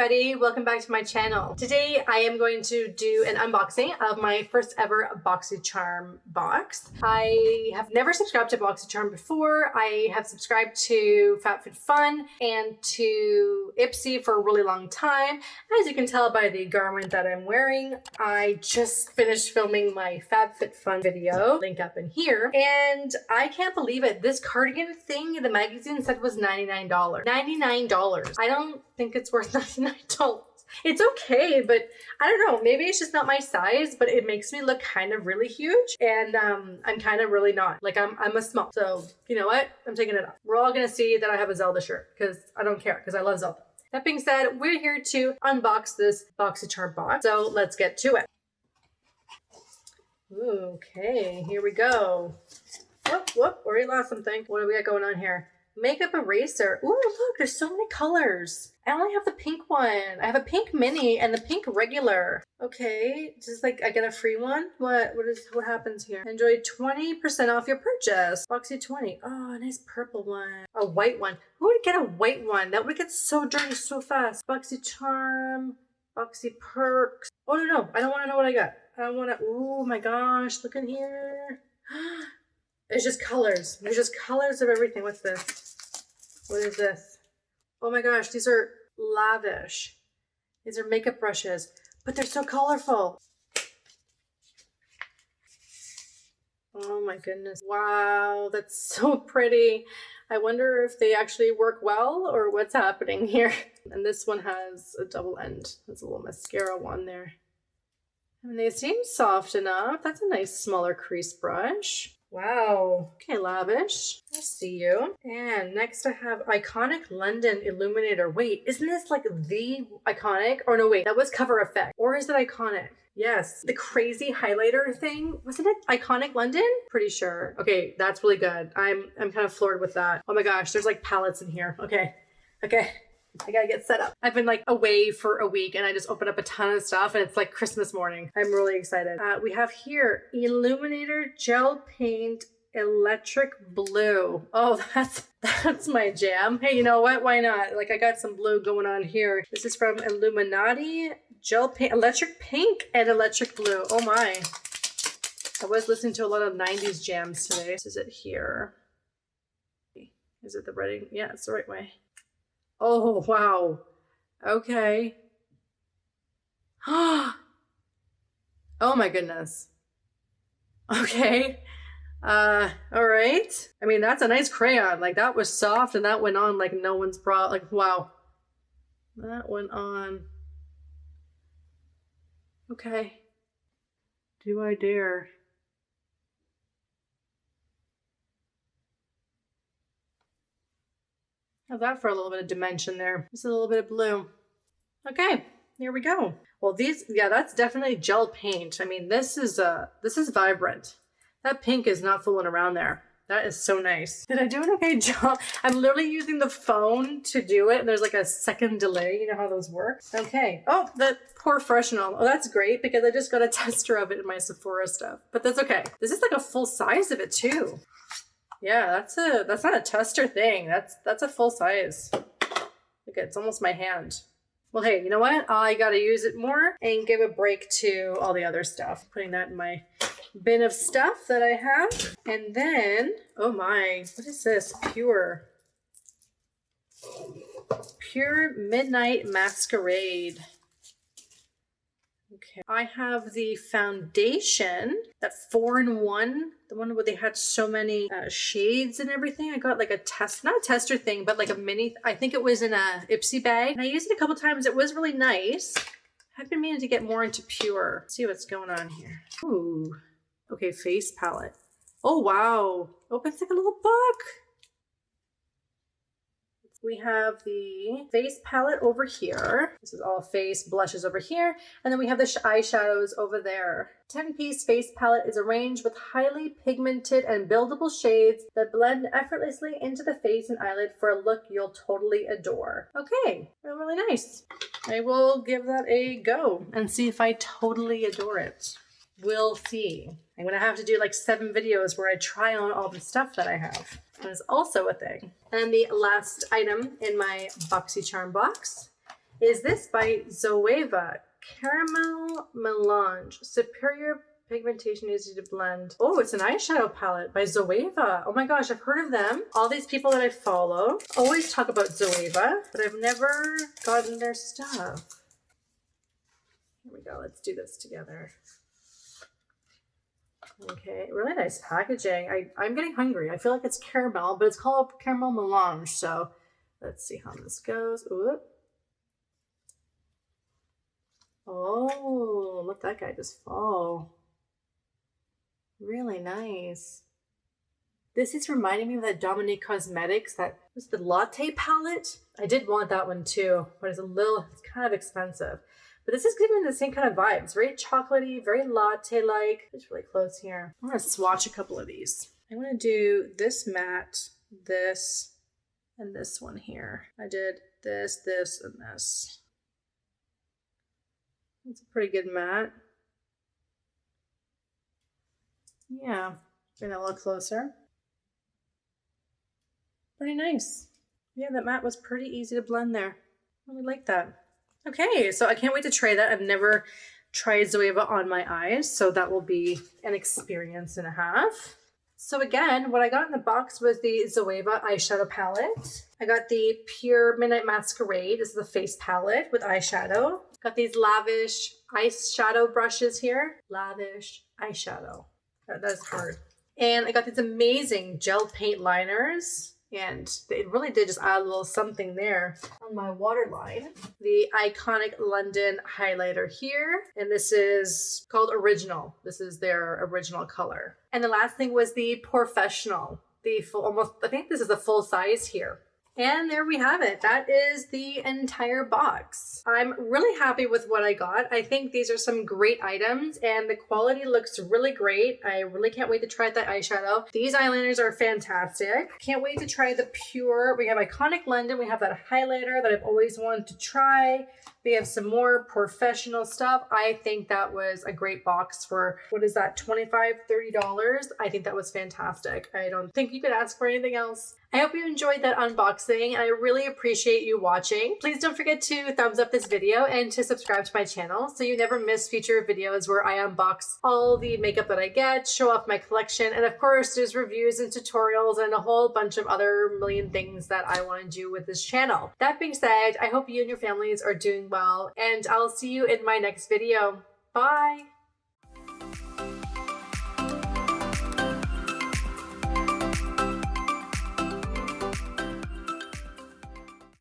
everybody, welcome back to my channel. Today I am going to do an unboxing of my first ever BOXYCHARM box. I have never subscribed to BOXYCHARM before. I have subscribed to FabFitFun and to Ipsy for a really long time. As you can tell by the garment that I'm wearing, I just finished filming my FabFitFun video, link up in here, and I can't believe it. This cardigan thing the magazine said was $99. $99. I don't think it's worth $99. It's okay, but I don't know, maybe it's just not my size, but it makes me look kind of really huge, and I'm kind of really not. Like I'm a small. So you know what? I'm taking it off. We're all gonna see that I have a Zelda shirt because I don't care, because I love Zelda. That being said, we're here to unbox this BOXYCHARM box, so let's get to it. Okay, here we go. Whoop, already lost something. What do we got going on here? Makeup eraser. Ooh, look, there's so many colors. I only have the pink one. I have a pink mini and the pink regular. Okay, just like I get a free one? What happens here? Enjoy 20% off your purchase. Boxy 20. Oh, a nice purple one. A white one. Who would get a white one? That would get so dirty so fast. BOXYCHARM, Boxy Perks. Oh, no, I don't want to know what I got. I don't want to, oh my gosh, look in here. It's just colors. There's just colors of everything. What's this? What is this? Oh my gosh, these are Lavish. These are makeup brushes, but they're so colorful. Oh my goodness. Wow, that's so pretty. I wonder if they actually work well or what's happening here. And this one has a double end. There's a little mascara one there. And they seem soft enough. That's a nice smaller crease brush. Wow. Okay, Lavish. I see you. And next I have Iconic London Illuminator. Wait, isn't this like the Iconic? Or no, wait, that was Cover Effect. Or is it Iconic? Yes. The crazy highlighter thing. Wasn't it Iconic London? Pretty sure. Okay, that's really good. I'm kind of floored with that. Oh my gosh, there's like palettes in here. Okay. I gotta get set up. I've been like away for a week and I just opened up a ton of stuff and it's like Christmas morning. I'm really excited. We have here Illuminator Gel Paint Electric Blue. Oh, that's my jam. Hey, you know what? Why not? Like I got some blue going on here. This is from Illuminati Gel Paint, Electric Pink and Electric Blue. Oh my. I was listening to a lot of 90s jams today. This is it here. Is it the right? Yeah, it's the right way. Oh, wow. Okay. Oh my goodness. Okay. All right. I mean, that's a nice crayon. Like that was soft and that went on like no one's bra. Like, wow. That went on. Okay. Do I dare? Have that for a little bit of dimension there. Just a little bit of blue. Okay, here we go. Well, these, yeah, that's definitely gel paint. I mean, this is vibrant. That pink is not fooling around there. That is so nice. Did I do an okay job? I'm literally using the phone to do it. And there's like a second delay. You know how those work? Okay. Oh, the POREfessional. Oh, that's great because I just got a tester of it in my Sephora stuff. But that's okay. This is like a full size of it too. Yeah, that's not a tester thing. That's a full size. Look, it's almost my hand. Well, hey, you know what? I gotta use it more and give a break to all the other stuff. Putting that in my bin of stuff that I have. And then, oh my, what is this? PUR Midnight Masquerade. Okay, I have the foundation, that 4-in-1, the one where they had so many shades and everything. I got like a not a tester thing, but like a mini, I think it was in a Ipsy bag. And I used it a couple times. It was really nice. I've been meaning to get more into PUR. Let's see what's going on here. Ooh, okay, face palette. Oh, wow. Oh, it's like a little book. We have the face palette over here. This is all face blushes over here. And then we have the eyeshadows over there. 10-piece face palette is arranged with highly pigmented and buildable shades that blend effortlessly into the face and eyelid for a look you'll totally adore. Okay, really nice. I will give that a go and see if I totally adore it. We'll see. I'm gonna have to do like 7 videos where I try on all the stuff that I have. That is also a thing. And the last item in my BOXYCHARM box is this by ZOEVA. Caramel Melange. Superior pigmentation, easy to blend. Oh, it's an eyeshadow palette by ZOEVA. Oh my gosh, I've heard of them. All these people that I follow always talk about ZOEVA, but I've never gotten their stuff. Here we go. Let's do this together. Okay, really nice packaging. I'm getting hungry. I feel like it's caramel, but it's called Caramel Melange. So let's see how this goes. Ooh. Oh, let that guy just fall. Really nice. This is reminding me of that Dominique Cosmetics, that was the latte palette. I did want that one too, but it's kind of expensive. But this is giving me the same kind of vibes. Very chocolatey, very latte-like. It's really close here. I'm gonna swatch a couple of these. I'm gonna do this matte, this, and this one here. I did this, this, and this. It's a pretty good matte. Yeah, bring it a little closer. Pretty nice. Yeah, that matte was pretty easy to blend there. Really like that. Okay, so I can't wait to try that. I've never tried ZOEVA on my eyes, so that will be an experience and a half. So again, what I got in the box was the ZOEVA eyeshadow palette. I got the PUR Midnight Masquerade. This is the face palette with eyeshadow. Got these Lavish eyeshadow brushes here. Lavish eyeshadow. That's hard. And I got these amazing gel paint liners. And it really did just add a little something there on my waterline. The iconic London highlighter here. And this is called Original. This is their original color. And the last thing was the POREfessional. The full, almost, I think this is a full size here. And there we have it. That is the entire box. I'm really happy with what I got. I think these are some great items and the quality looks really great. I really can't wait to try that eyeshadow. These eyeliners are fantastic. Can't wait to try the PUR. We have Iconic London. We have that highlighter that I've always wanted to try. We have some more POREfessional stuff. I think that was a great box for, what is that, $25, $30? I think that was fantastic. I don't think you could ask for anything else. I hope you enjoyed that unboxing and I really appreciate you watching. Please don't forget to thumbs up this video and to subscribe to my channel so you never miss future videos where I unbox all the makeup that I get, show off my collection, and of course there's reviews and tutorials and a whole bunch of other million things that I want to do with this channel. That being said, I hope you and your families are doing well and I'll see you in my next video. Bye!